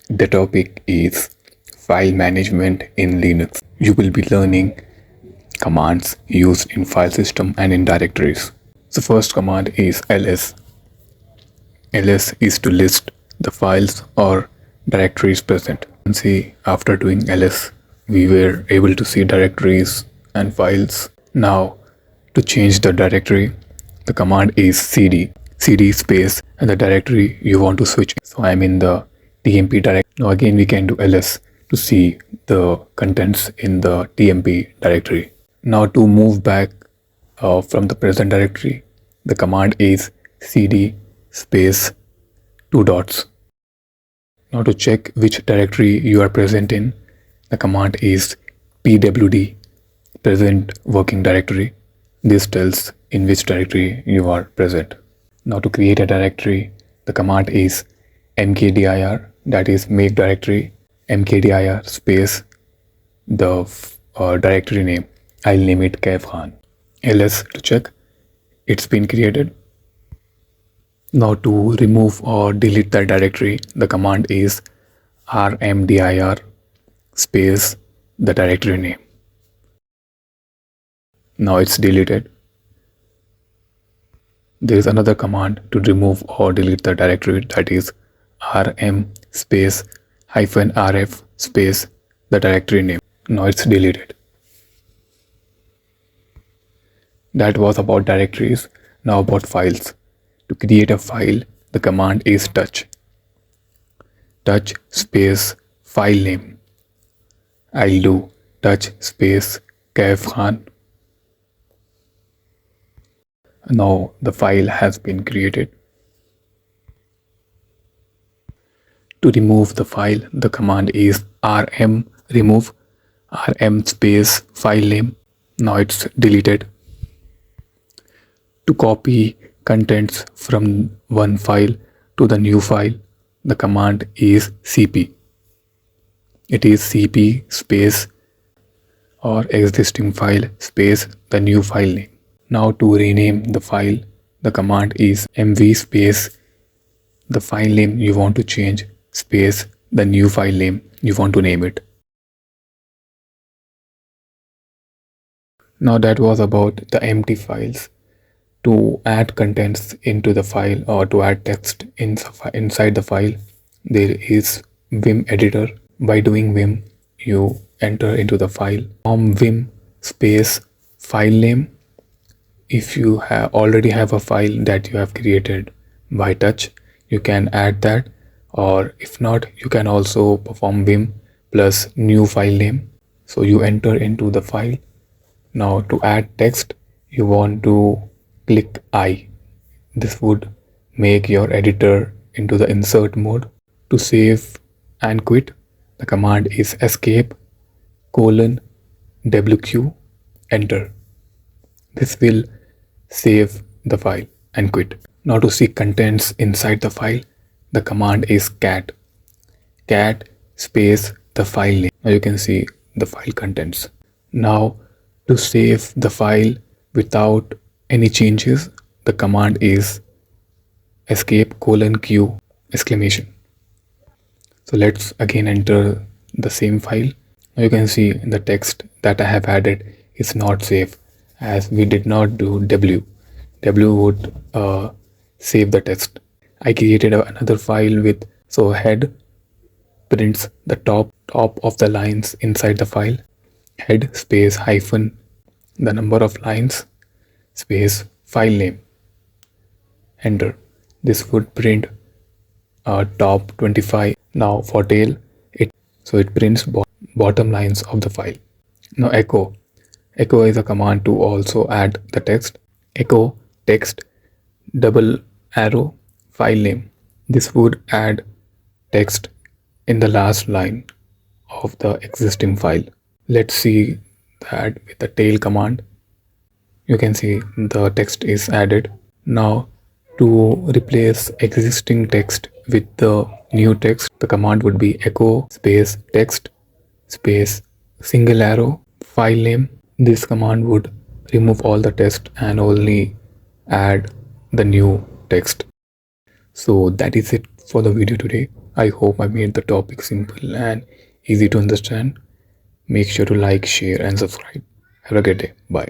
The topic is file management in Linux. You will be learning commands used in file system and in directories. The first command is ls. ls is to list the files or directories present. And see, after doing ls, we were able to see directories and files. Now, to change the directory, the command is cd space and the directory you want to switch. So I'm in the tmp directory. Now again we can do ls to see the contents in the tmp directory. Now to move back from the present directory, the command is cd space 2 dots. Now to check which directory you are present in, the command is pwd present working directory. This tells in which directory you are present. Now to create a directory, the command is mkdir, that is make directory, mkdir space the directory name. I'll name it Khan. ls to check it's been created. Now to remove or delete the directory, the command is rmdir space the directory name. Now it's deleted. There is another command to remove or delete the directory, that is rm space -rf space the directory name. Now it's deleted. That was about directories. Now about files. To create a file, the command is touch space file name. I'll do touch space Khan. Now the file has been created. To remove the file, the command is rm remove rm space file name. Now it's deleted. To copy contents from one file to the new file, the command is cp. It is cp space or existing file space the new file name. Now to rename the file, the command is mv space the file name you want to change space the new file name you want to name it. Now that was about the empty files. To add contents into the file or to add text inside the file, there is vim editor. By doing vim, you enter into the file from vim space file name. If you already have a file that you have created by touch, you can add that, or if not, you can also perform vim plus new file name. So you enter into the file. Now to add text, you want to click I. This would make your editor into the insert mode. To save and quit, the command is escape :wq enter. This will save the file and quit. Now to see contents inside the file, the command is cat space the file name. Now you can see the file contents. Now to save the file without any changes, the command is escape :q exclamation. So let's again enter the same file. Now you can see the text that I have added is not safe as we did not do w. W would save the text. I created another file with head prints the top of the lines inside the file. Head space hyphen the number of lines space file name. Enter. This would print top 25. Now for tail, it prints bottom lines of the file. Now echo is a command to also add the text. Echo text double arrow file name. This would add text in the last line of the existing file. Let's see that with the tail command. You can see the text is added. Now to replace existing text with the new text, the command would be echo space text space single arrow file name. This command would remove all the text and only add the new text. So that is it for the video today. I hope I made the topic simple and easy to understand. Make sure to like, share, and subscribe. Have a good day. Bye.